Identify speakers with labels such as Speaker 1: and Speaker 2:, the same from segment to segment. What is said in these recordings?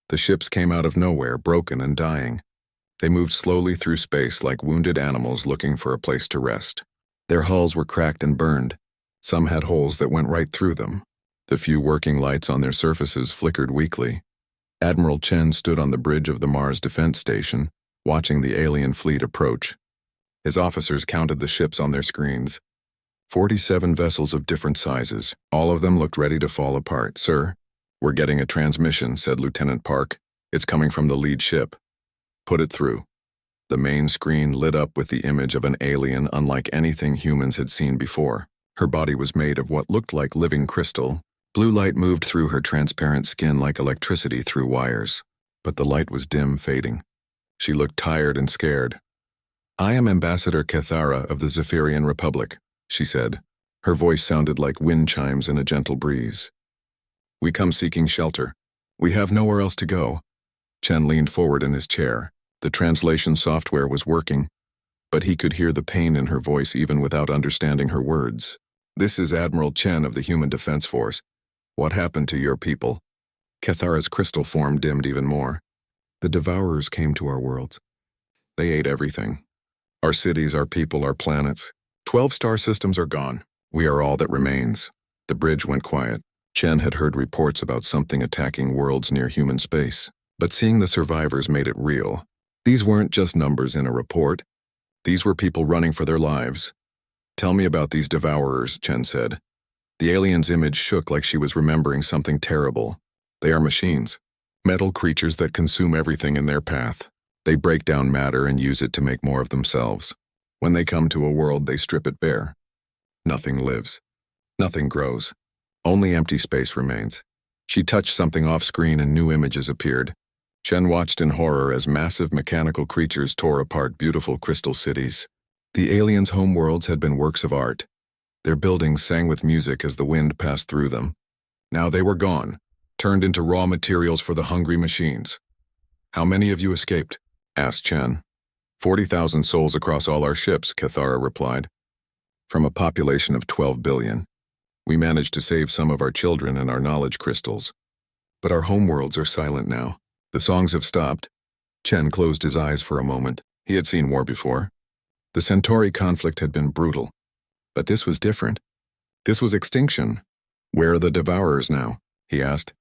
Speaker 1: The ships came out of nowhere, broken and dying. They moved slowly through space like wounded animals looking for a place to rest. Their hulls were cracked and burned. Some had holes that went right through them. The few working lights on their surfaces flickered weakly. Admiral Chen stood on the bridge of the Mars Defense Station, watching the alien fleet approach. His officers counted the ships on their screens. 47 vessels of different sizes. All of them looked ready to fall apart. "Sir, we're getting a transmission," said Lieutenant Park. "It's coming from the lead ship." "Put it through." The main screen lit up with the image of an alien unlike anything humans had seen before. Her body was made of what looked like living crystal. Blue light moved through her transparent skin like electricity through wires. But the light was dim, fading. She looked tired and scared. "I am Ambassador Cathara of the Zephyrian Republic," she said. Her voice sounded like wind chimes in a gentle breeze. "We come seeking shelter. We have nowhere else to go." Chen leaned forward in his chair. The translation software was working, but he could hear the pain in her voice even without understanding her words. "This is Admiral Chen of the Human Defense Force. What happened to your people?" Cathara's crystal form dimmed even more. "The Devourers came to our worlds. They ate everything. Our cities, our people, our planets. 12 star systems are gone. We are all that remains." The bridge went quiet. Chen had heard reports about something attacking worlds near human space, but seeing the survivors made it real. These weren't just numbers in a report. These were people running for their lives. "Tell me about these Devourers," Chen said. The alien's image shook like she was remembering something terrible. "They are machines. Metal creatures that consume everything in their path. They break down matter and use it to make more of themselves. When they come to a world, they strip it bare. Nothing lives. Nothing grows. Only empty space remains." She touched something off-screen and new images appeared. Chen watched in horror as massive mechanical creatures tore apart beautiful crystal cities. The aliens' homeworlds had been works of art. Their buildings sang with music as the wind passed through them. Now they were gone, turned into raw materials for the hungry machines. "How many of you escaped?" asked Chen. 40,000 souls across all our ships," Cathara replied. "From a population of 12 billion. We managed to save some of our children and our knowledge crystals. But our homeworlds are silent now. The songs have stopped." Chen closed his eyes for a moment. He had seen war before. The Centauri conflict had been brutal. But this was different. This was extinction. "Where are the Devourers now?" he asked.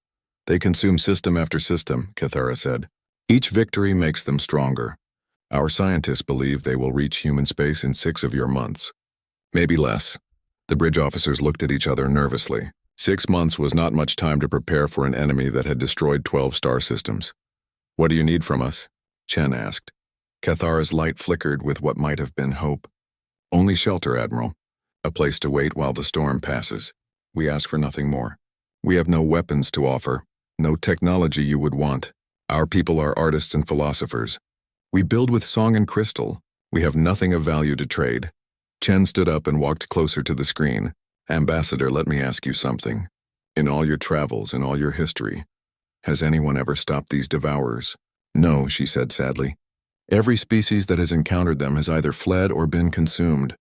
Speaker 1: "They consume system after system," Cathara said. "Each victory makes them stronger. Our scientists believe they will reach human space in 6 of your months. Maybe less." The bridge officers looked at each other nervously. 6 months was not much time to prepare for an enemy that had destroyed 12 star systems. "What do you need from us?" Chen asked. Cathara's light flickered with what might have been hope. "Only shelter, Admiral. A place to wait while the storm passes. We ask for nothing more. We have no weapons to offer, no technology you would want. Our people are artists and philosophers. We build with song and crystal. We have nothing of value to trade." Chen stood up and walked closer to the screen. "Ambassador, let me ask you something. In all your travels, in all your history, has anyone ever stopped these Devourers?" "No," she said sadly. "Every species that has encountered them has either fled or been consumed.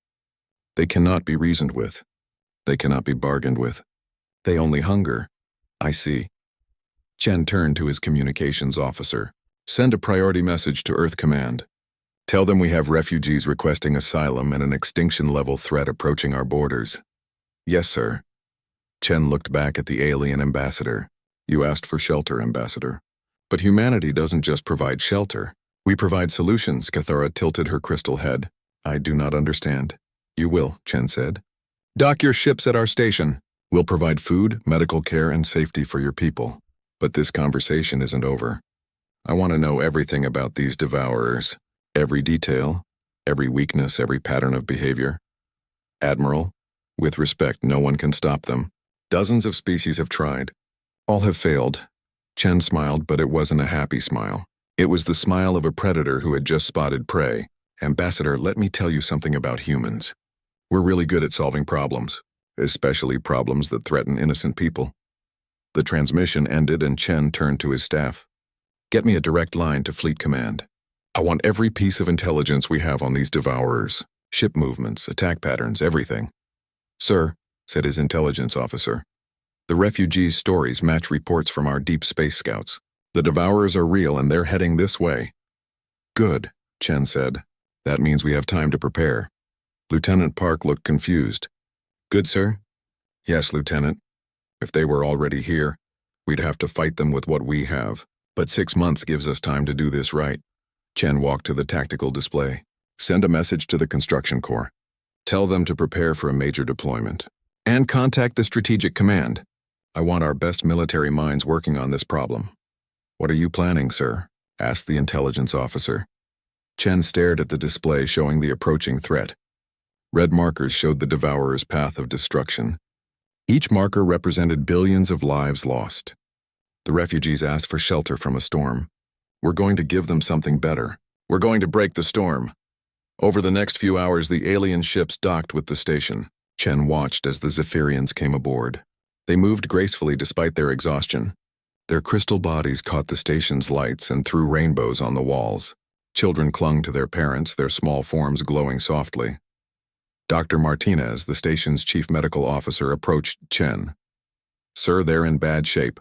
Speaker 1: They cannot be reasoned with. They cannot be bargained with. They only hunger." "I see." Chen turned to his communications officer. "Send a priority message to Earth Command. Tell them we have refugees requesting asylum and an extinction-level threat approaching our borders." "Yes, sir." Chen looked back at the alien ambassador. "You asked for shelter, Ambassador. But humanity doesn't just provide shelter. We provide solutions." Cathara tilted her crystal head. "I do not understand." "You will," Chen said. "Dock your ships at our station. We'll provide food, medical care, and safety for your people. But this conversation isn't over. I want to know everything about these Devourers. Every detail, every weakness, every pattern of behavior. Admiral, with respect, no one can stop them. Dozens of species have tried. All have failed." Chen smiled, but it wasn't a happy smile. It was the smile of a predator who had just spotted prey. "Ambassador, let me tell you something about humans. We're really good at solving problems, especially problems that threaten innocent people." The transmission ended and Chen turned to his staff. "Get me a direct line to Fleet Command. I want every piece of intelligence we have on these Devourers. Ship movements, attack patterns, everything." "Sir," said his intelligence officer, "the refugees' stories match reports from our deep space scouts. The Devourers are real and they're heading this way. Good, Chen said. That means we have time to prepare. Lieutenant Park looked confused. Good, sir? Yes, Lieutenant. If they were already here, we'd have to fight them with what we have. But 6 months gives us time to do this right. Chen walked to the tactical display. Send a message to the construction corps. Tell them to prepare for a major deployment. And contact the strategic command. I want our best military minds working on this problem. What are you planning, sir? Asked the intelligence officer. Chen stared at the display showing the approaching threat. Red markers showed the Devourer's path of destruction. Each marker represented billions of lives lost. The refugees asked for shelter from a storm. We're going to give them something better. We're going to break the storm. Over the next few hours, the alien ships docked with the station. Chen watched as the Zephyrians came aboard. They moved gracefully despite their exhaustion. Their crystal bodies caught the station's lights and threw rainbows on the walls. Children clung to their parents, their small forms glowing softly. Dr. Martinez, the station's chief medical officer, approached Chen. Sir, they're in bad shape.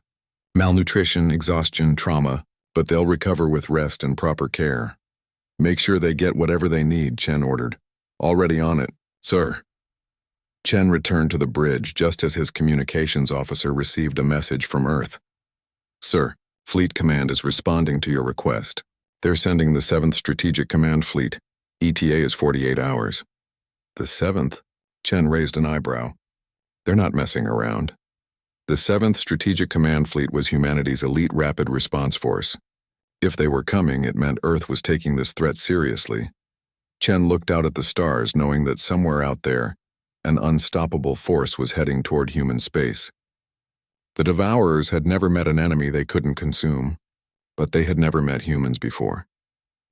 Speaker 1: Malnutrition, exhaustion, trauma, but they'll recover with rest and proper care. Make sure they get whatever they need, Chen ordered. Already on it, sir. Chen returned to the bridge just as his communications officer received a message from Earth. Sir, Fleet Command is responding to your request. They're sending the 7th Strategic Command Fleet. ETA is 48 hours. The 7th? Chen raised an eyebrow. They're not messing around. The 7th Strategic Command Fleet was humanity's elite rapid response force. If they were coming, it meant Earth was taking this threat seriously. Chen looked out at the stars, knowing that somewhere out there, an unstoppable force was heading toward human space. The Devourers had never met an enemy they couldn't consume, but they had never met humans before.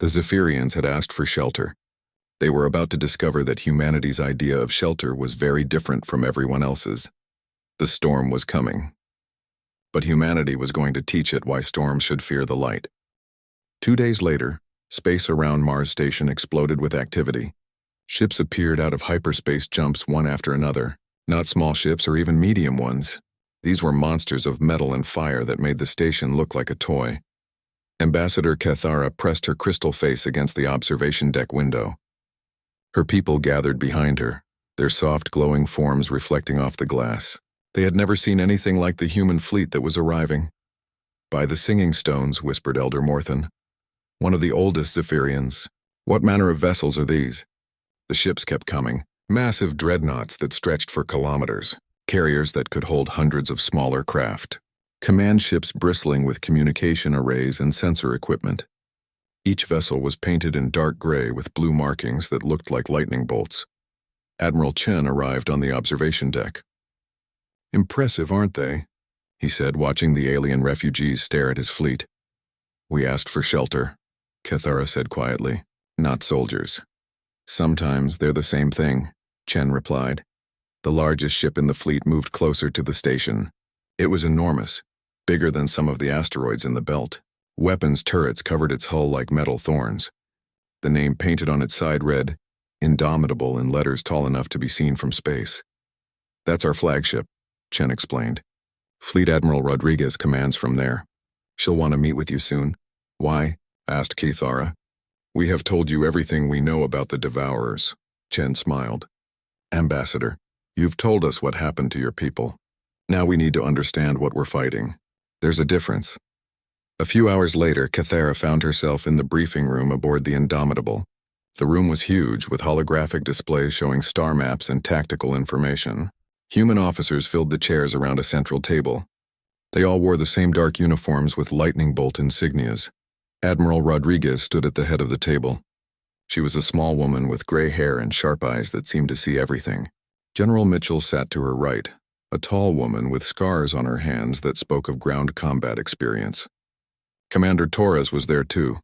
Speaker 1: The Zephyrians had asked for shelter. They were about to discover that humanity's idea of shelter was very different from everyone else's. The storm was coming. But humanity was going to teach it why storms should fear the light. 2 days later, space around Mars Station exploded with activity. Ships appeared out of hyperspace jumps one after another, not small ships or even medium ones. These were monsters of metal and fire that made the station look like a toy. Ambassador Cathara pressed her crystal face against the observation deck window. Her people gathered behind her, their soft glowing forms reflecting off the glass. They had never seen anything like the human fleet that was arriving. By the singing stones, whispered Elder Morthan. One of the oldest Zephyrians. What manner of vessels are these? The ships kept coming, massive dreadnoughts that stretched for kilometers, carriers that could hold hundreds of smaller craft, command ships bristling with communication arrays and sensor equipment. Each vessel was painted in dark gray with blue markings that looked like lightning bolts. Admiral Chen arrived on the observation deck. Impressive, aren't they? He said, watching the alien refugees stare at his fleet. We asked for shelter, Cathara said quietly. Not soldiers. Sometimes they're the same thing, Chen replied. The largest ship in the fleet moved closer to the station. It was enormous, bigger than some of the asteroids in the belt. Weapons turrets covered its hull like metal thorns. The name painted on its side read, Indomitable, in letters tall enough to be seen from space. That's our flagship, Chen explained. Fleet Admiral Rodriguez commands from there. She'll want to meet with you soon. Why? Asked Cathara. We have told you everything we know about the Devourers, Chen smiled. Ambassador, you've told us what happened to your people. Now we need to understand what we're fighting. There's a difference. A few hours later, Cathara found herself in the briefing room aboard the Indomitable. The room was huge, with holographic displays showing star maps and tactical information. Human officers filled the chairs around a central table. They all wore the same dark uniforms with lightning bolt insignias. Admiral Rodriguez stood at the head of the table. She was a small woman with gray hair and sharp eyes that seemed to see everything. General Mitchell sat to her right, a tall woman with scars on her hands that spoke of ground combat experience. Commander Torres was there too,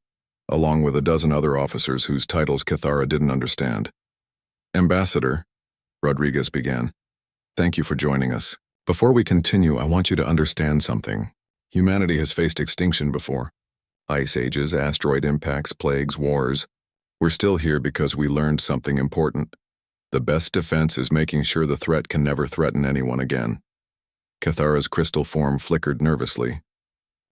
Speaker 1: along with a dozen other officers whose titles Cathara didn't understand. Ambassador, Rodriguez began, thank you for joining us. Before we continue, I want you to understand something. Humanity has faced extinction before. Ice ages, asteroid impacts, plagues, wars. We're still here because we learned something important. The best defense is making sure the threat can never threaten anyone again. Cathara's crystal form flickered nervously.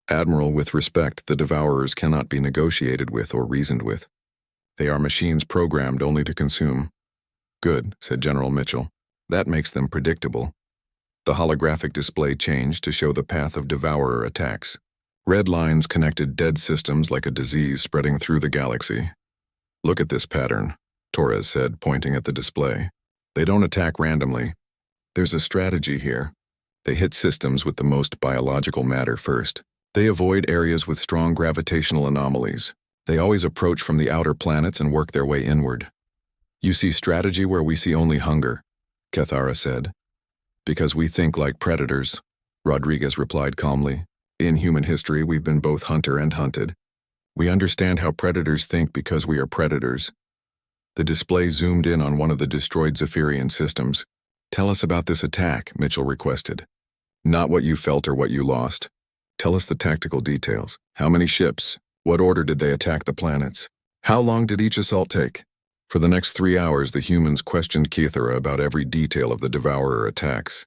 Speaker 1: Admiral, with respect, the Devourers cannot be negotiated with or reasoned with. They are machines programmed only to consume. Good, said General Mitchell. That makes them predictable. The holographic display changed to show the path of Devourer attacks. Red lines connected dead systems like a disease spreading through the galaxy. Look at this pattern, Torres said, pointing at the display. They don't attack randomly. There's a strategy here. They hit systems with the most biological matter first. They avoid areas with strong gravitational anomalies. They always approach from the outer planets and work their way inward. You see strategy where we see only hunger, Cathara said. Because we think like predators, Rodriguez replied calmly. In human history, we've been both hunter and hunted. We understand how predators think because we are predators. The display zoomed in on one of the destroyed Zephyrian systems. Tell us about this attack, Mitchell requested. Not what you felt or what you lost. Tell us the tactical details. How many ships? What order did they attack the planets? How long did each assault take? For the next 3 hours, the humans questioned Cathara about every detail of the Devourer attacks.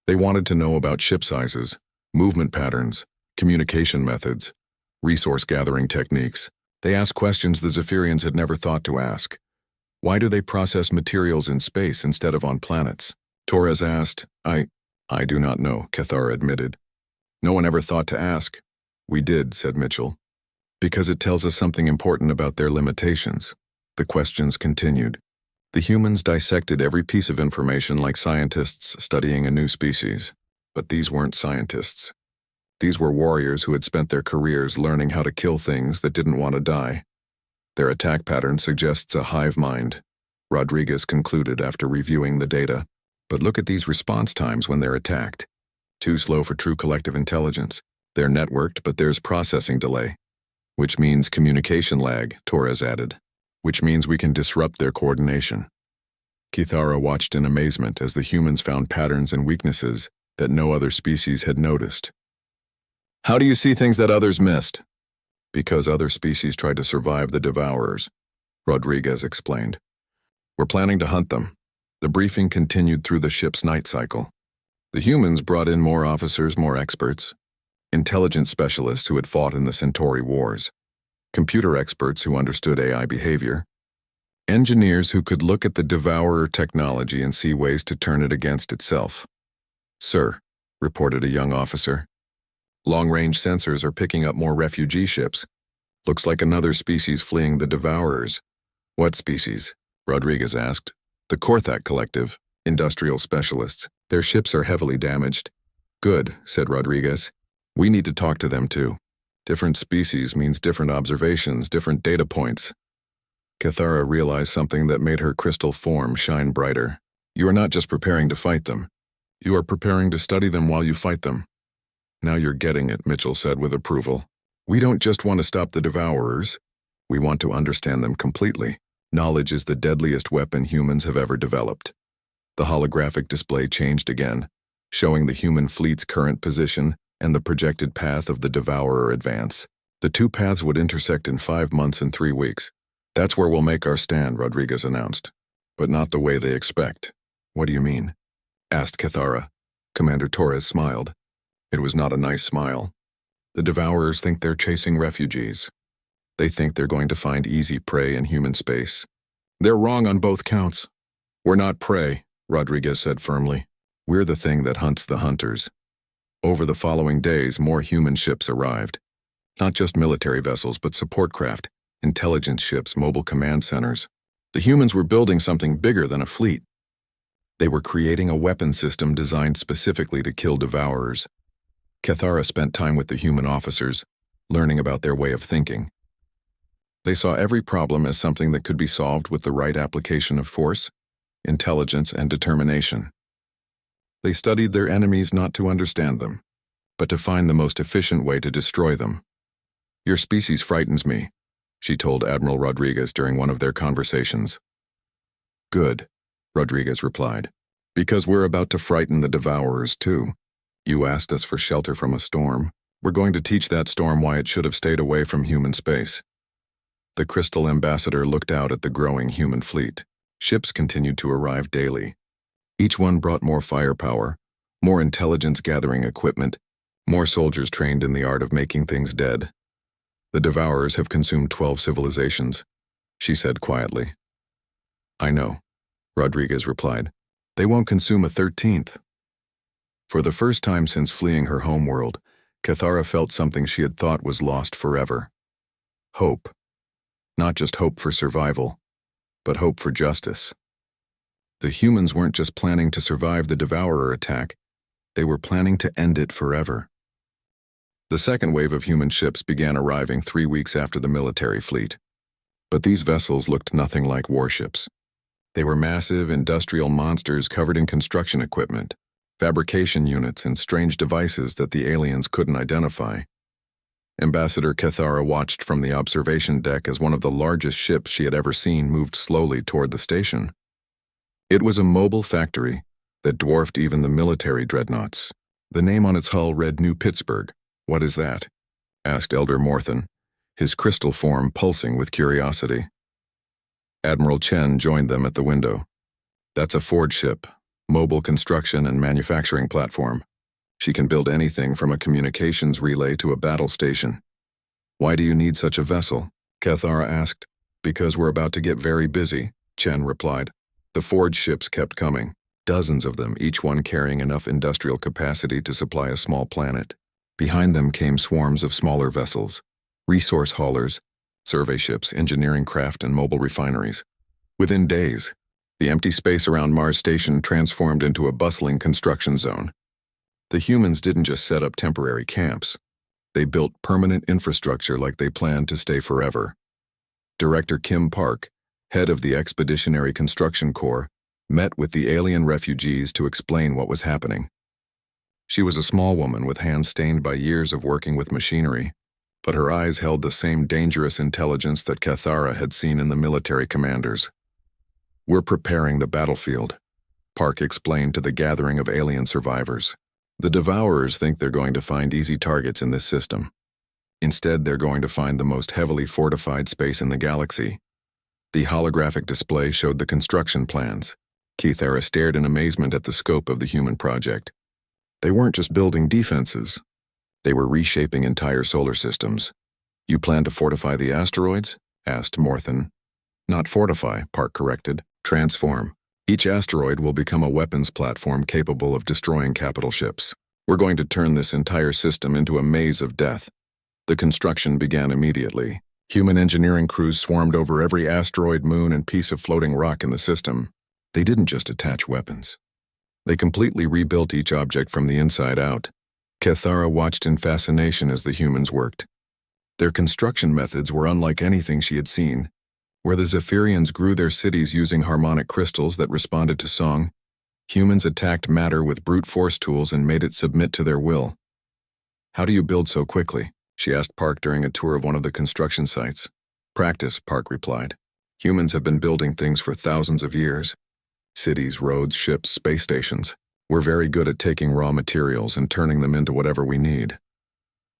Speaker 1: They wanted to know about ship sizes, movement patterns, communication methods, resource-gathering techniques. They asked questions the Zephyrians had never thought to ask. Why do they process materials in space instead of on planets? Torres asked. I do not know, Cathara admitted. No one ever thought to ask. We did, said Mitchell. Because it tells us something important about their limitations. The questions continued. The humans dissected every piece of information like scientists studying a new species. But these weren't scientists. These were warriors who had spent their careers learning how to kill things that didn't want to die. Their attack pattern suggests a hive mind, Rodriguez concluded after reviewing the data. But look at these response times when they're attacked. Too slow for true collective intelligence. They're networked, but there's processing delay. Which means communication lag, Torres added. Which means we can disrupt their coordination. Cathara watched in amazement as the humans found patterns and weaknesses that no other species had noticed. How do you see things that others missed? Because other species tried to survive the Devourers, Rodriguez explained. We're planning to hunt them. The briefing continued through the ship's night cycle. The humans brought in more officers, more experts, intelligence specialists who had fought in the Centauri Wars, computer experts who understood AI behavior, engineers who could look at the Devourer technology and see ways to turn it against itself. Sir, reported a young officer. Long-range sensors are picking up more refugee ships. Looks like another species fleeing the Devourers. What species? Rodriguez asked. The Korthak Collective, industrial specialists. Their ships are heavily damaged. Good, said Rodriguez. We need to talk to them too. Different species means different observations, different data points. Cathara realized something that made her crystal form shine brighter. You are not just preparing to fight them. You are preparing to study them while you fight them. Now you're getting it, Mitchell said with approval. We don't just want to stop the Devourers. We want to understand them completely. Knowledge is the deadliest weapon humans have ever developed. The holographic display changed again, showing the human fleet's current position and the projected path of the Devourer advance. The two paths would intersect in 5 months and 3 weeks. That's where we'll make our stand, Rodriguez announced. But not the way they expect. What do you mean? Asked Cathara. Commander Torres smiled. It was not a nice smile. The Devourers think they're chasing refugees. They think they're going to find easy prey in human space. They're wrong on both counts. We're not prey, Rodriguez said firmly. We're the thing that hunts the hunters. Over the following days, more human ships arrived. Not just military vessels, but support craft, intelligence ships, mobile command centers. The humans were building something bigger than a fleet. They were creating a weapon system designed specifically to kill Devourers. Cathara spent time with the human officers, learning about their way of thinking. They saw every problem as something that could be solved with the right application of force, intelligence, and determination. They studied their enemies not to understand them, but to find the most efficient way to destroy them. Your species frightens me, she told Admiral Rodriguez during one of their conversations. Good, Rodriguez replied, because we're about to frighten the Devourers too. You asked us for shelter from a storm. We're going to teach that storm why it should have stayed away from human space. The Crystal Ambassador looked out at the growing human fleet. Ships continued to arrive daily. Each one brought more firepower, more intelligence-gathering equipment, More soldiers trained in the art of making things dead. The Devourers have consumed 12 civilizations, she said quietly. I know, Rodriguez replied. They won't consume a 13th. For the first time since fleeing her homeworld, Cathara felt something she had thought was lost forever. Hope. Not just hope for survival, but hope for justice. The humans weren't just planning to survive the Devourer attack, they were planning to end it forever. The second wave of human ships began arriving 3 weeks after the military fleet. But these vessels looked nothing like warships. They were massive, industrial monsters covered in construction equipment, fabrication units, and strange devices that the aliens couldn't identify. Ambassador Cathara watched from the observation deck as one of the largest ships she had ever seen moved slowly toward the station. It was a mobile factory that dwarfed even the military dreadnoughts. The name on its hull read New Pittsburgh. What is that? Asked Elder Morthen, his crystal form pulsing with curiosity. Admiral Chen joined them at the window. That's a Ford ship, mobile construction and manufacturing platform. She can build anything from a communications relay to a battle station. Why do you need such a vessel? Cathara asked. Because we're about to get very busy, Chen replied. The Ford ships kept coming, dozens of them, each one carrying enough industrial capacity to supply a small planet. Behind them came swarms of smaller vessels, resource haulers, survey ships, engineering craft, and mobile refineries. Within days, the empty space around Mars Station transformed into a bustling construction zone. The humans didn't just set up temporary camps. They built permanent infrastructure like they planned to stay forever. Director Kim Park, head of the Expeditionary Construction Corps, met with the alien refugees to explain what was happening. She was a small woman with hands stained by years of working with machinery, but her eyes held the same dangerous intelligence that Cathara had seen in the military commanders. We're preparing the battlefield, Park explained to the gathering of alien survivors. The Devourers think they're going to find easy targets in this system. Instead, they're going to find the most heavily fortified space in the galaxy. The holographic display showed the construction plans. Cathara stared in amazement at the scope of the human project. They weren't just building defenses. They were reshaping entire solar systems. You plan to fortify the asteroids? Asked Morthen. Not fortify, Park corrected. Transform. Each asteroid will become a weapons platform capable of destroying capital ships. We're going to turn this entire system into a maze of death. The construction began immediately. Human engineering crews swarmed over every asteroid, moon, and piece of floating rock in the system. They didn't just attach weapons. They completely rebuilt each object from the inside out. Cathara watched in fascination as the humans worked. Their construction methods were unlike anything she had seen. Where the Zephyrians grew their cities using harmonic crystals that responded to song, humans attacked matter with brute force tools and made it submit to their will. How do you build so quickly? She asked Park during a tour of one of the construction sites. Practice, Park replied. Humans have been building things for thousands of years. Cities, roads, ships, space stations. We're very good at taking raw materials and turning them into whatever we need.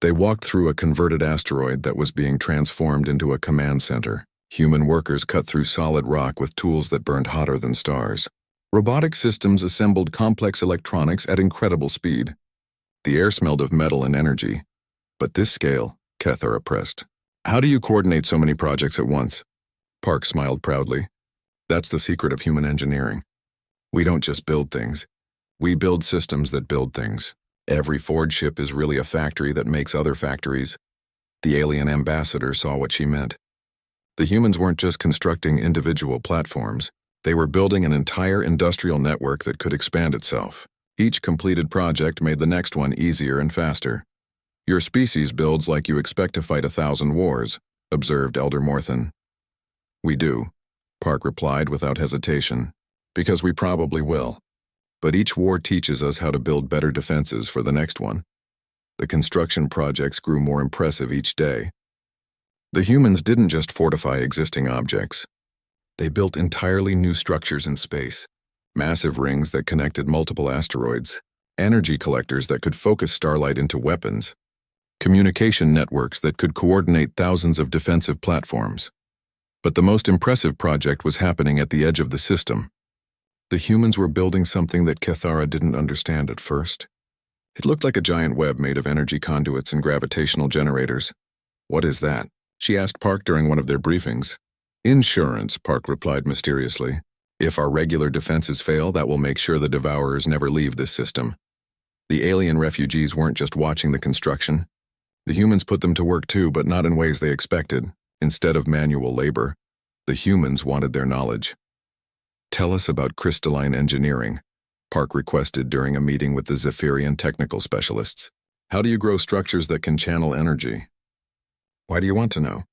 Speaker 1: They walked through a converted asteroid that was being transformed into a command center. Human workers cut through solid rock with tools that burned hotter than stars. Robotic systems assembled complex electronics at incredible speed. The air smelled of metal and energy. But this scale, Cathara pressed. How do you coordinate so many projects at once? Park smiled proudly. That's the secret of human engineering. We don't just build things. We build systems that build things. Every Ford ship is really a factory that makes other factories. The alien ambassador saw what she meant. The humans weren't just constructing individual platforms. They were building an entire industrial network that could expand itself. Each completed project made the next one easier and faster. Your species builds like you expect to fight 1,000 wars, observed Elder Morthen. We do, Park replied without hesitation, because we probably will. But each war teaches us how to build better defenses for the next one. The construction projects grew more impressive each day. The humans didn't just fortify existing objects. They built entirely new structures in space, massive rings that connected multiple asteroids, energy collectors that could focus starlight into weapons, communication networks that could coordinate thousands of defensive platforms. But the most impressive project was happening at the edge of the system. The humans were building something that Cathara didn't understand at first. It looked like a giant web made of energy conduits and gravitational generators. "What is that?" she asked Park during one of their briefings. "Insurance," Park replied mysteriously. "If our regular defenses fail, that will make sure the Devourers never leave this system." The alien refugees weren't just watching the construction. The humans put them to work too, but not in ways they expected. Instead of manual labor, the humans wanted their knowledge. "Tell us about crystalline engineering," Park requested during a meeting with the Zephyrian technical specialists. "How do you grow structures that can channel energy?" "Why do you want to know?"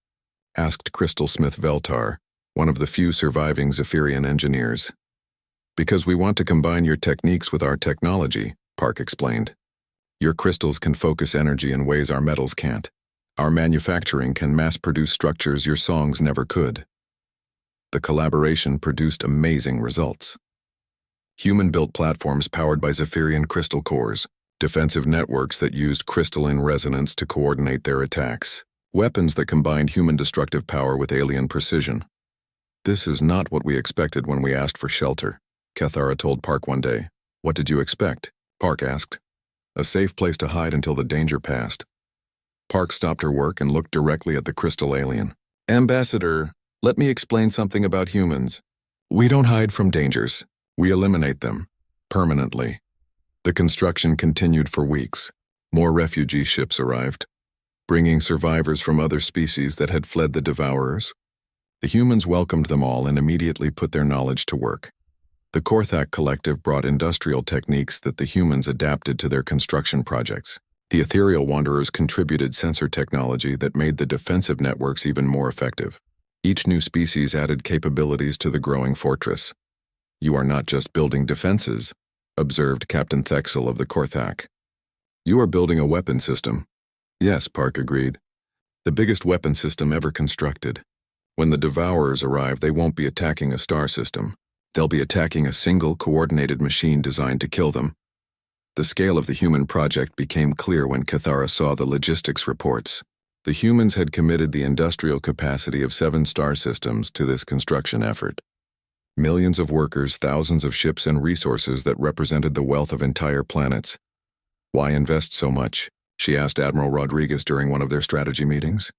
Speaker 1: asked Crystal Smith Veltar, one of the few surviving Zephyrian engineers. "Because we want to combine your techniques with our technology," Park explained. "Your crystals can focus energy in ways our metals can't. Our manufacturing can mass-produce structures your songs never could." The collaboration produced amazing results. Human-built platforms powered by Zephyrian crystal cores, defensive networks that used crystalline resonance to coordinate their attacks, weapons that combined human destructive power with alien precision. "This is not what we expected when we asked for shelter," Cathara told Park one day. "What did you expect?" Park asked. "A safe place to hide until the danger passed." Park stopped her work and looked directly at the crystal alien. "Ambassador, let me explain something about humans. We don't hide from dangers. We eliminate them. Permanently." The construction continued for weeks. More refugee ships arrived, bringing survivors from other species that had fled the Devourers. The humans welcomed them all and immediately put their knowledge to work. The Korthak Collective brought industrial techniques that the humans adapted to their construction projects. The Ethereal Wanderers contributed sensor technology that made the defensive networks even more effective. Each new species added capabilities to the growing fortress. "You are not just building defenses," observed Captain Thexel of the Korthak. "You are building a weapon system." "Yes," Park agreed. "The biggest weapon system ever constructed. When the Devourers arrive, they won't be attacking a star system. They'll be attacking a single, coordinated machine designed to kill them." The scale of the human project became clear when Cathara saw the logistics reports. The humans had committed the industrial capacity of 7 star systems to this construction effort. Millions of workers, thousands of ships and resources that represented the wealth of entire planets. "Why invest so much?" she asked Admiral Rodriguez during one of their strategy meetings.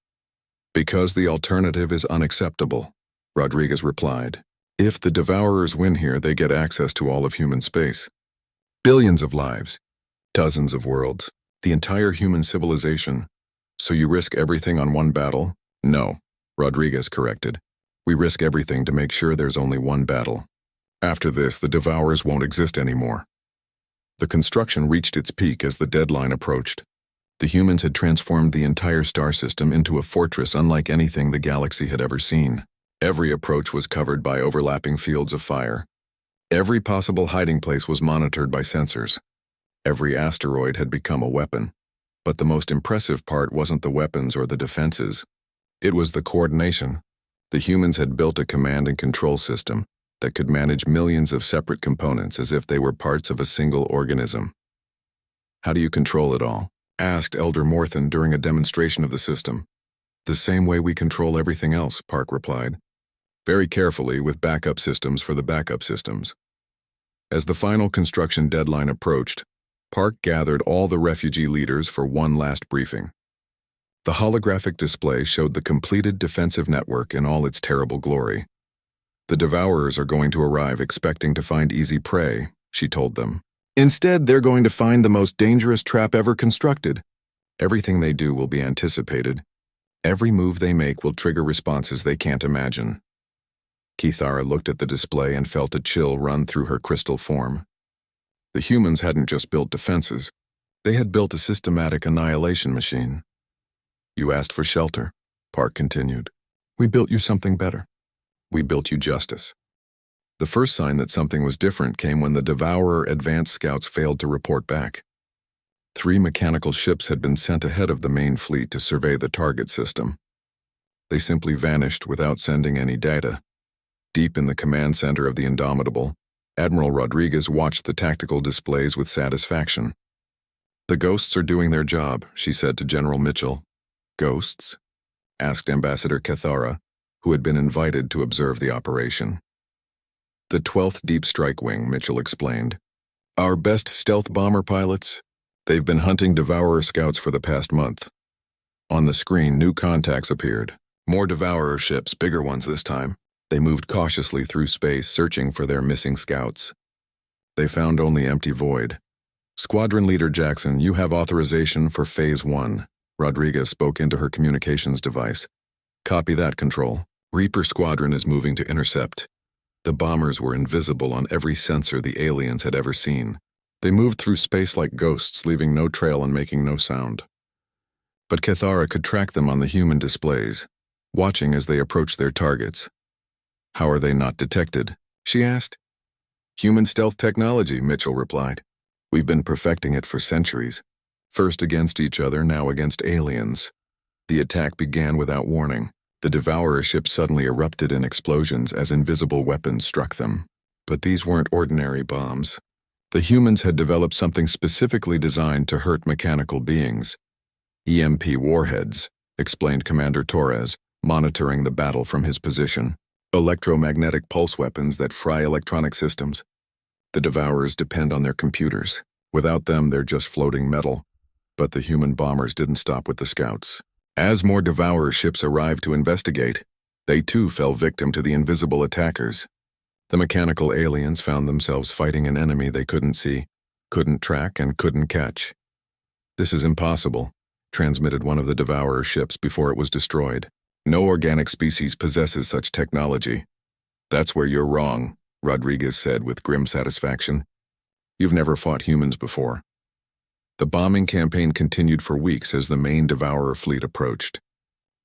Speaker 1: "Because the alternative is unacceptable," Rodriguez replied. "If the Devourers win here, they get access to all of human space. Billions of lives, dozens of worlds, the entire human civilization. So you risk everything on one battle?" "No," Rodriguez corrected. "We risk everything to make sure there's only one battle. After this, the Devourers won't exist anymore." The construction reached its peak as the deadline approached. The humans had transformed the entire star system into a fortress unlike anything the galaxy had ever seen. Every approach was covered by overlapping fields of fire. Every possible hiding place was monitored by sensors. Every asteroid had become a weapon. But the most impressive part wasn't the weapons or the defenses. It was the coordination. The humans had built a command and control system that could manage millions of separate components as if they were parts of a single organism. "How do you control it all?" asked Elder Morthen during a demonstration of the system. "The same way we control everything else," Park replied. "Very carefully with backup systems for the backup systems." As the final construction deadline approached, Park gathered all the refugee leaders for one last briefing. The holographic display showed the completed defensive network in all its terrible glory. "The Devourers are going to arrive expecting to find easy prey," she told them. "Instead, they're going to find the most dangerous trap ever constructed. Everything they do will be anticipated. Every move they make will trigger responses they can't imagine." Kithara looked at the display and felt a chill run through her crystal form. The humans hadn't just built defenses. They had built a systematic annihilation machine. "You asked for shelter," Park continued. "We built you something better. We built you justice." The first sign that something was different came when the Devourer advance scouts failed to report back. 3 mechanical ships had been sent ahead of the main fleet to survey the target system. They simply vanished without sending any data. Deep in the command center of the Indomitable, Admiral Rodriguez watched the tactical displays with satisfaction. "The ghosts are doing their job," she said to General Mitchell. "Ghosts?" asked Ambassador Cathara, who had been invited to observe the operation. "The 12th Deep Strike Wing," Mitchell explained. "Our best stealth bomber pilots. They've been hunting Devourer scouts for the past month. On the screen, new contacts appeared. More Devourer ships, bigger ones this time. They moved cautiously through space, searching for their missing scouts. They found only empty void. Squadron Leader Jackson, you have authorization for Phase 1. Rodriguez spoke into her communications device. Copy that, Control. Reaper Squadron is moving to intercept. The bombers were invisible on every sensor the aliens had ever seen. They moved through space like ghosts, leaving no trail and making no sound. But Cathara could track them on the human displays, watching as they approached their targets. How are they not detected? She asked. Human stealth technology, Mitchell replied. We've been perfecting it for centuries. First against each other, now against aliens. The attack began without warning. The Devourer ship suddenly erupted in explosions as invisible weapons struck them. But these weren't ordinary bombs. The humans had developed something specifically designed to hurt mechanical beings. EMP warheads, explained Commander Torres, monitoring the battle from his position. Electromagnetic pulse weapons that fry electronic systems. The Devourers depend on their computers. Without them, they're just floating metal. But the human bombers didn't stop with the scouts. As more Devourer ships arrived to investigate, they too fell victim to the invisible attackers. The mechanical aliens found themselves fighting an enemy they couldn't see, couldn't track, and couldn't catch. This is impossible, transmitted one of the Devourer ships before it was destroyed. No organic species possesses such technology. That's where you're wrong, Rodriguez said with grim satisfaction. You've never fought humans before. The bombing campaign continued for weeks as the main Devourer fleet approached.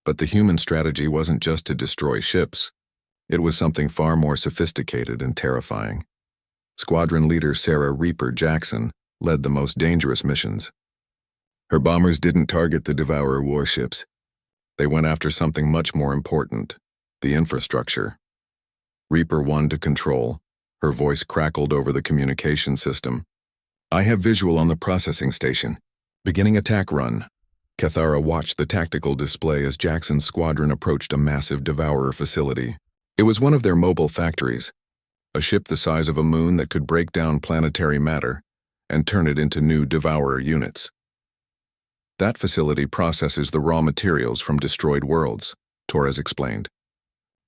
Speaker 1: But the human strategy wasn't just to destroy ships. It was something far more sophisticated and terrifying. Squadron leader Sarah Reaper Jackson led the most dangerous missions. Her bombers didn't target the Devourer warships. They went after something much more important, the infrastructure. Reaper 1 to Control. Her voice crackled over the communication system. I have visual on the processing station. Beginning attack run. Cathara watched the tactical display as Jackson's squadron approached a massive Devourer facility. It was one of their mobile factories, a ship the size of a moon that could break down planetary matter and turn it into new Devourer units. That facility processes the raw materials from destroyed worlds, Torres explained.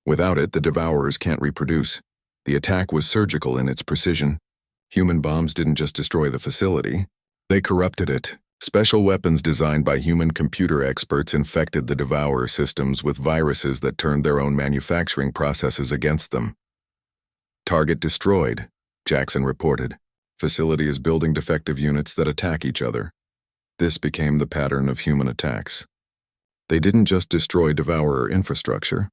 Speaker 1: Without it, the Devourers can't reproduce. The attack was surgical in its precision. Human bombs didn't just destroy the facility, they corrupted it. Special weapons designed by human computer experts infected the Devourer systems with viruses that turned their own manufacturing processes against them. Target destroyed, Jackson reported. Facility is building defective units that attack each other. This became the pattern of human attacks. They didn't just destroy Devourer infrastructure.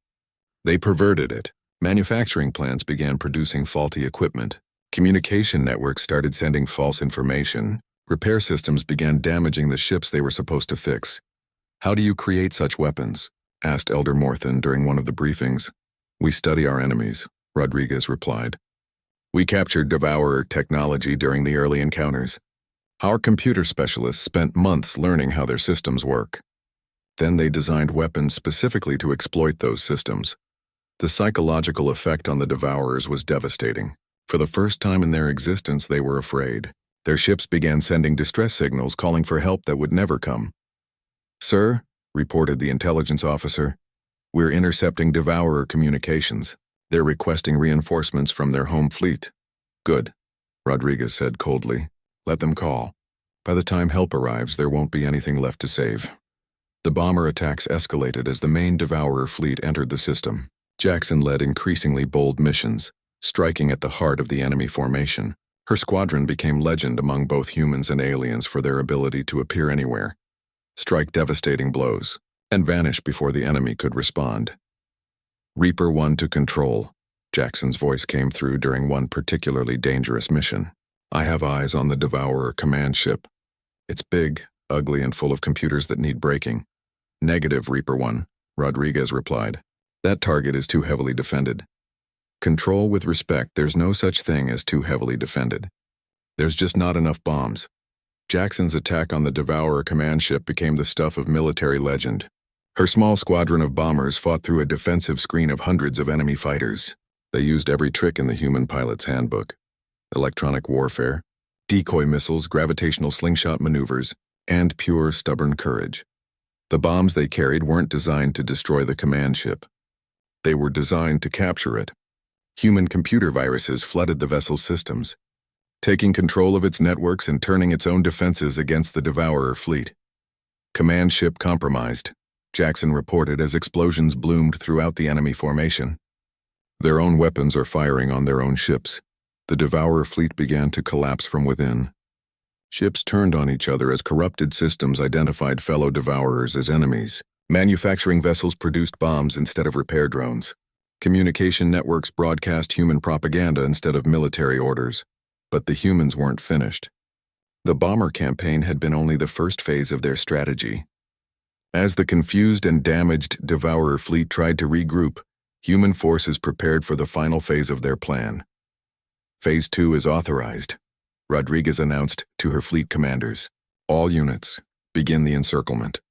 Speaker 1: They perverted it. Manufacturing plants began producing faulty equipment. Communication networks started sending false information. Repair systems began damaging the ships they were supposed to fix. How do you create such weapons? Asked Elder Morthen during one of the briefings. We study our enemies, Rodriguez replied. We captured Devourer technology during the early encounters. Our computer specialists spent months learning how their systems work. Then they designed weapons specifically to exploit those systems. The psychological effect on the Devourers was devastating. For the first time in their existence, they were afraid. Their ships began sending distress signals calling for help that would never come. Sir, reported the intelligence officer, we're intercepting Devourer communications. They're requesting reinforcements from their home fleet. Good, Rodriguez said coldly. Let them call. By the time help arrives, there won't be anything left to save. The bomber attacks escalated as the main Devourer fleet entered the system. Jackson led increasingly bold missions, striking at the heart of the enemy formation. Her squadron became legend among both humans and aliens for their ability to appear anywhere, strike devastating blows, and vanish before the enemy could respond. Reaper 1 to Control, Jackson's voice came through during one particularly dangerous mission. I have eyes on the Devourer command ship. It's big, ugly, and full of computers that need breaking. Negative, Reaper 1, Rodriguez replied. That target is too heavily defended. Control with respect, there's no such thing as too heavily defended. There's just not enough bombs. Jackson's attack on the Devourer command ship became the stuff of military legend. Her small squadron of bombers fought through a defensive screen of hundreds of enemy fighters. They used every trick in the human pilot's handbook. Electronic warfare, decoy missiles, gravitational slingshot maneuvers, and pure stubborn courage. The bombs they carried weren't designed to destroy the command ship. They were designed to capture it. Human computer viruses flooded the vessel's systems, taking control of its networks and turning its own defenses against the Devourer fleet. Command ship compromised, Jackson reported as explosions bloomed throughout the enemy formation. Their own weapons are firing on their own ships. The Devourer fleet began to collapse from within. Ships turned on each other as corrupted systems identified fellow Devourers as enemies. Manufacturing vessels produced bombs instead of repair drones. Communication networks broadcast human propaganda instead of military orders. But the humans weren't finished. The bomber campaign had been only the first phase of their strategy. As the confused and damaged Devourer fleet tried to regroup, human forces prepared for the final phase of their plan. Phase 2 is authorized, Rodriguez announced to her fleet commanders. All units, begin the encirclement.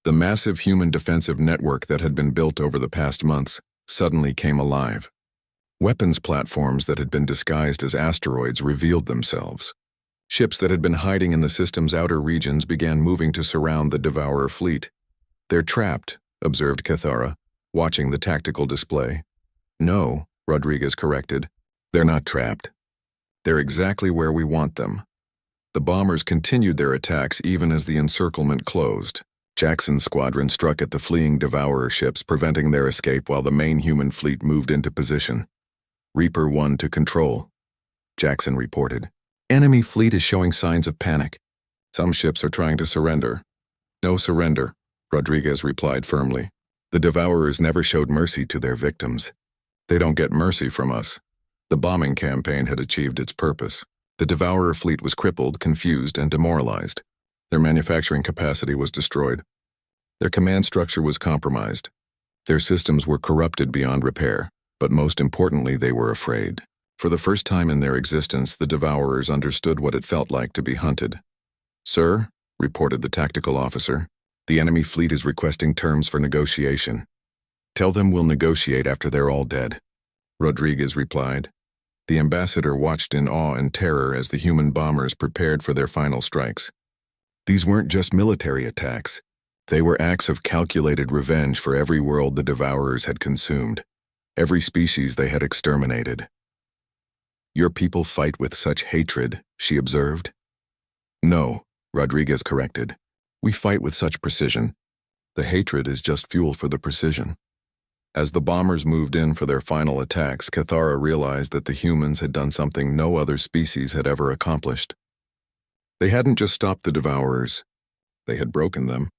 Speaker 1: The massive human defensive network that had been built over the past months suddenly came alive. Weapons platforms that had been disguised as asteroids revealed themselves. Ships that had been hiding in the system's outer regions began moving to surround the Devourer fleet. They're trapped, observed Cathara, watching the tactical display. No, Rodriguez corrected. They're not trapped. They're exactly where we want them. The bombers continued their attacks even as the encirclement closed. Jackson's squadron struck at the fleeing Devourer ships, preventing their escape while the main human fleet moved into position. Reaper 1 to control, Jackson reported. Enemy fleet is showing signs of panic. Some ships are trying to surrender. No surrender, Rodriguez replied firmly. The Devourers never showed mercy to their victims. They don't get mercy from us. The bombing campaign had achieved its purpose. The Devourer fleet was crippled, confused, and demoralized. Their manufacturing capacity was destroyed. Their command structure was compromised. Their systems were corrupted beyond repair, but most importantly, they were afraid. For the first time in their existence, the Devourers understood what it felt like to be hunted. Sir, reported the tactical officer, the enemy fleet is requesting terms for negotiation. Tell them we'll negotiate after they're all dead, Rodriguez replied. The ambassador watched in awe and terror as the human bombers prepared for their final strikes. These weren't just military attacks. They were acts of calculated revenge for every world the Devourers had consumed, every species they had exterminated. Your people fight with such hatred, she observed. No, Rodriguez corrected. We fight with such precision. The hatred is just fuel for the precision. As the bombers moved in for their final attacks, Cathara realized that the humans had done something no other species had ever accomplished. They hadn't just stopped the Devourers. They had broken them.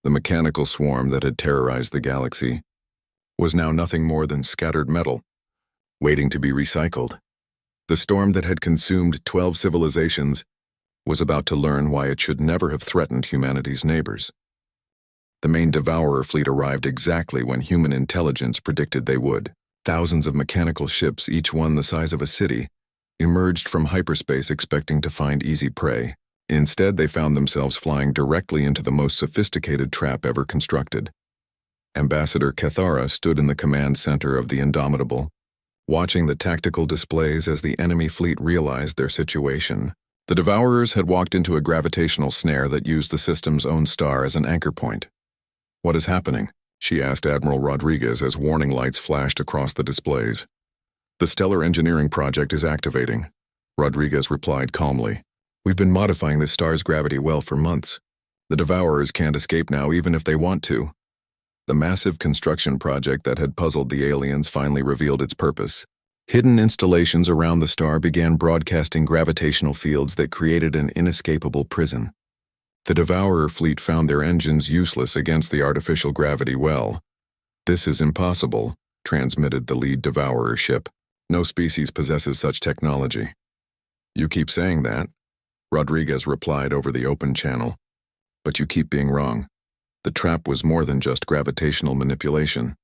Speaker 1: The mechanical swarm that had terrorized the galaxy was now nothing more than scattered metal, waiting to be recycled. The storm that had consumed 12 civilizations was about to learn why it should never have threatened humanity's neighbors. The main Devourer fleet arrived exactly when human intelligence predicted they would. Thousands of mechanical ships, each one the size of a city, emerged from hyperspace expecting to find easy prey. Instead, they found themselves flying directly into the most sophisticated trap ever constructed. Ambassador Cathara stood in the command center of the Indomitable, watching the tactical displays as the enemy fleet realized their situation. The Devourers had walked into a gravitational snare that used the system's own star as an anchor point. What is happening? She asked Admiral Rodriguez as warning lights flashed across the displays. The stellar engineering project is activating, Rodriguez replied calmly. We've been modifying the star's gravity well for months. The Devourers can't escape now even if they want to. The massive construction project that had puzzled the aliens finally revealed its purpose. Hidden installations around the star began broadcasting gravitational fields that created an inescapable prison. The Devourer fleet found their engines useless against the artificial gravity well. This is impossible, transmitted the lead Devourer ship. No species possesses such technology. You keep saying that, Rodriguez replied over the open channel. But you keep being wrong. The trap was more than just gravitational manipulation.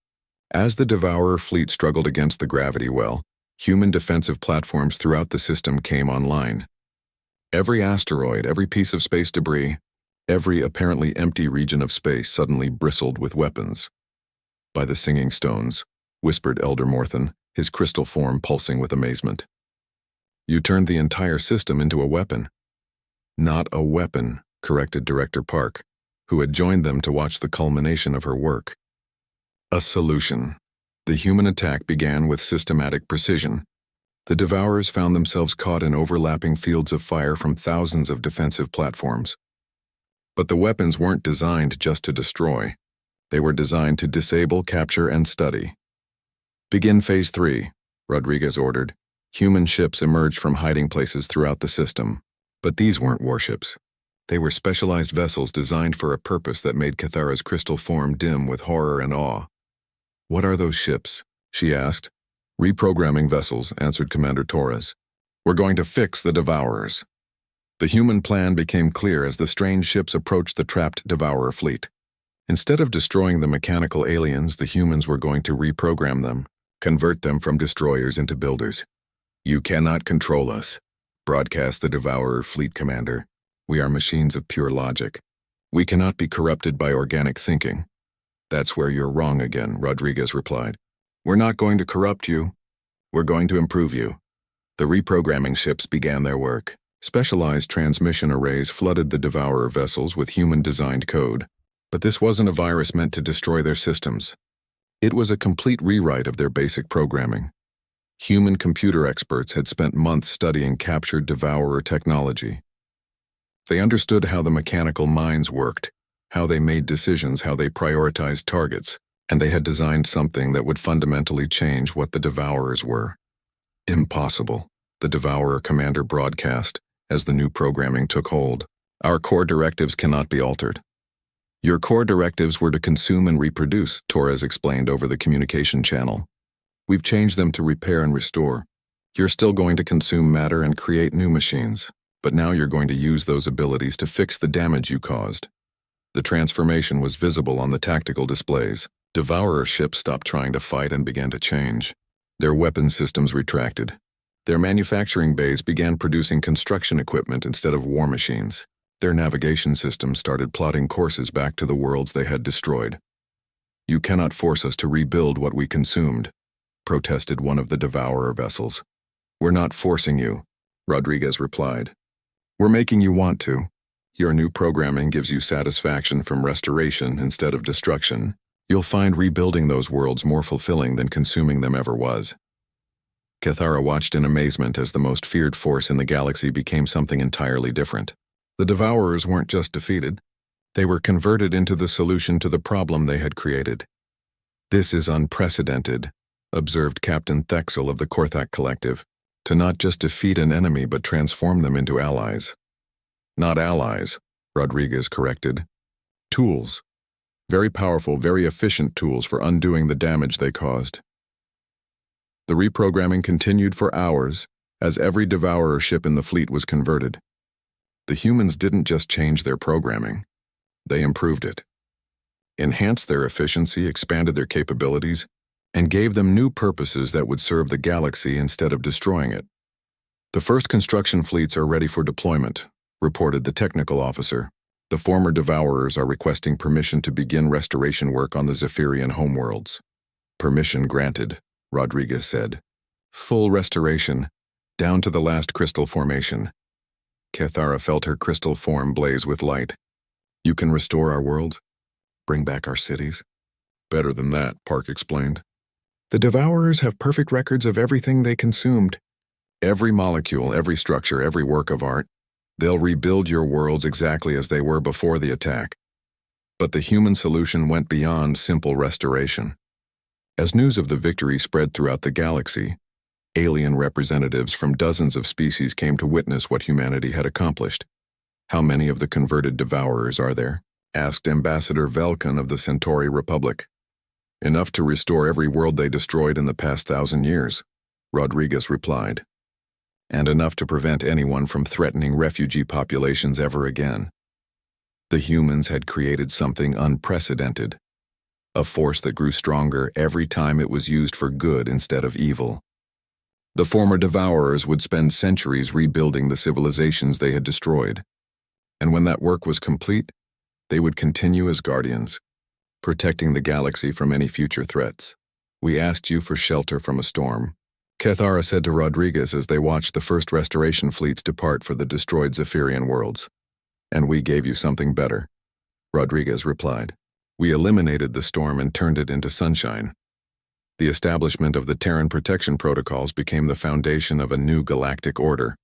Speaker 1: As the Devourer fleet struggled against the gravity well, human defensive platforms throughout the system came online. Every asteroid, every piece of space debris, every apparently empty region of space suddenly bristled with weapons. By the singing stones, whispered Elder Morthen, his crystal form pulsing with amazement. You turned the entire system into a weapon. Not a weapon, corrected Director Park, who had joined them to watch the culmination of her work. A solution. The human attack began with systematic precision. The Devourers found themselves caught in overlapping fields of fire from thousands of defensive platforms. But the weapons weren't designed just to destroy. They were designed to disable, capture, and study. Begin Phase 3, Rodriguez ordered. Human ships emerged from hiding places throughout the system. But these weren't warships. They were specialized vessels designed for a purpose that made Cathara's crystal form dim with horror and awe. What are those ships? She asked. Reprogramming vessels, answered Commander Torres. We're going to fix the Devourers. The human plan became clear as the strange ships approached the trapped Devourer fleet. Instead of destroying the mechanical aliens, the humans were going to reprogram them, convert them from destroyers into builders. You cannot control us, broadcast the Devourer fleet commander. We are machines of pure logic. We cannot be corrupted by organic thinking. That's where you're wrong again, Rodriguez replied. We're not going to corrupt you. We're going to improve you. The reprogramming ships began their work. Specialized transmission arrays flooded the Devourer vessels with human-designed code. But this wasn't a virus meant to destroy their systems. It was a complete rewrite of their basic programming. Human computer experts had spent months studying captured Devourer technology. They understood how the mechanical minds worked, how they made decisions, how they prioritized targets, and they had designed something that would fundamentally change what the Devourers were. Impossible, the Devourer commander broadcast as the new programming took hold. Our core directives cannot be altered. Your core directives were to consume and reproduce, Torres explained over the communication channel. We've changed them to repair and restore. You're still going to consume matter and create new machines, but now you're going to use those abilities to fix the damage you caused. The transformation was visible on the tactical displays. Devourer ships stopped trying to fight and began to change. Their weapon systems retracted. Their manufacturing bays began producing construction equipment instead of war machines. Their navigation systems started plotting courses back to the worlds they had destroyed. You cannot force us to rebuild what we consumed, protested one of the Devourer vessels. We're not forcing you, Rodriguez replied. We're making you want to. Your new programming gives you satisfaction from restoration instead of destruction. You'll find rebuilding those worlds more fulfilling than consuming them ever was. Cathara watched in amazement as the most feared force in the galaxy became something entirely different. The Devourers weren't just defeated. They were converted into the solution to the problem they had created. This is unprecedented, observed Captain Thexel of the Korthak Collective, to not just defeat an enemy but transform them into allies. Not allies, Rodriguez corrected. Tools. Very powerful, very efficient tools for undoing the damage they caused. The reprogramming continued for hours as every Devourer ship in the fleet was converted. The humans didn't just change their programming. They improved it. Enhanced their efficiency, expanded their capabilities, and gave them new purposes that would serve the galaxy instead of destroying it. The first construction fleets are ready for deployment, reported the technical officer. The former Devourers are requesting permission to begin restoration work on the Zephyrian homeworlds. Permission granted, Rodriguez said. Full restoration, down to the last crystal formation. Cathara felt her crystal form blaze with light. You can restore our worlds? Bring back our cities? Better than that, Park explained. The Devourers have perfect records of everything they consumed. Every molecule, every structure, every work of art. They'll rebuild your worlds exactly as they were before the attack. But the human solution went beyond simple restoration. As news of the victory spread throughout the galaxy, alien representatives from dozens of species came to witness what humanity had accomplished. How many of the converted Devourers are there? Asked Ambassador Velkan of the Centauri Republic. Enough to restore every world they destroyed in the past 1,000 years, Rodriguez replied. And enough to prevent anyone from threatening refugee populations ever again. The humans had created something unprecedented. A force that grew stronger every time it was used for good instead of evil. The former Devourers would spend centuries rebuilding the civilizations they had destroyed. And when that work was complete, they would continue as guardians, protecting the galaxy from any future threats. We asked you for shelter from a storm. Cathara said to Rodriguez as they watched the first restoration fleets depart for the destroyed Zephyrian worlds. "And we gave you something better," Rodriguez replied. "We eliminated the storm and turned it into sunshine." The establishment of the Terran protection protocols became the foundation of a new galactic order.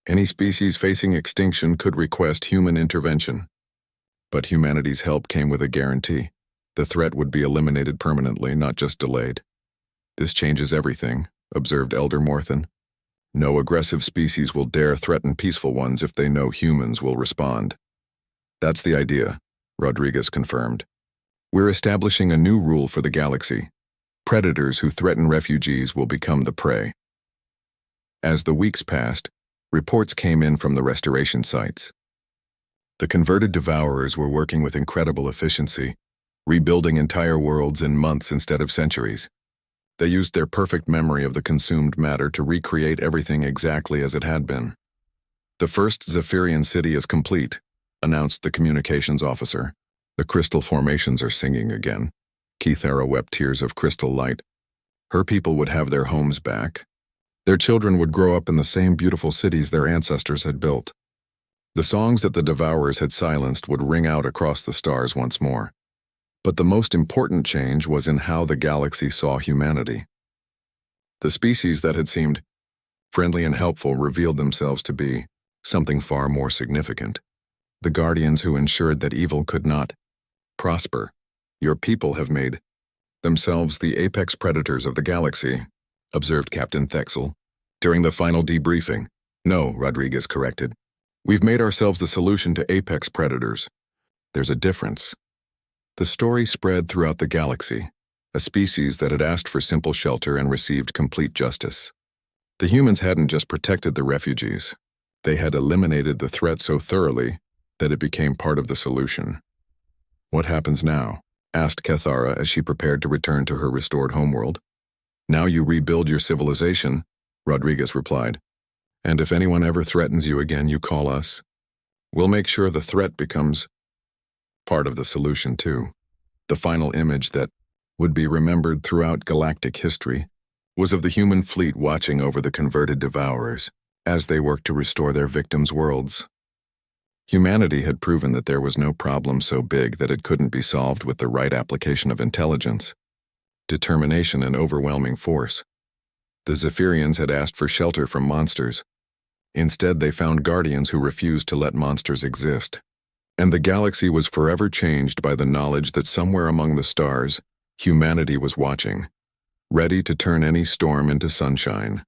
Speaker 1: Any species facing extinction could request human intervention. But humanity's help came with a guarantee. The threat would be eliminated permanently, not just delayed. "This changes everything," observed Elder Morthen. "No aggressive species will dare threaten peaceful ones if they know humans will respond." "That's the idea," Rodriguez confirmed. "We're establishing a new rule for the galaxy. Predators who threaten refugees will become the prey." As the weeks passed, reports came in from the restoration sites. The converted devourers were working with incredible efficiency, rebuilding entire worlds in months instead of centuries. They used their perfect memory of the consumed matter to recreate everything exactly as it had been. "The first Zephyrian city is complete," announced the communications officer. "The crystal formations are singing again." Cathara wept tears of crystal light. Her people would have their homes back. Their children would grow up in the same beautiful cities their ancestors had built. The songs that the devourers had silenced would ring out across the stars once more. But the most important change was in how the galaxy saw humanity. The species that had seemed friendly and helpful revealed themselves to be something far more significant. The guardians who ensured that evil could not prosper. "Your people have made themselves the apex predators of the galaxy," observed Captain Thexel during the final debriefing. "No," Rodriguez corrected. "We've made ourselves the solution to apex predators. There's a difference." The story spread throughout the galaxy, a species that had asked for simple shelter and received complete justice. The humans hadn't just protected the refugees. They had eliminated the threat so thoroughly that it became part of the solution. "What happens now?" asked Cathara as she prepared to return to her restored homeworld. "Now you rebuild your civilization," Rodriguez replied. "And if anyone ever threatens you again, you call us. We'll make sure the threat becomes part of the solution too." The final image that would be remembered throughout galactic history was of the human fleet watching over the converted devourers as they worked to restore their victims' worlds. Humanity had proven that there was no problem so big that it couldn't be solved with the right application of intelligence, determination, and overwhelming force. The Zephyrians had asked for shelter from monsters. Instead, they found guardians who refused to let monsters exist. And the galaxy was forever changed by the knowledge that somewhere among the stars, humanity was watching, ready to turn any storm into sunshine.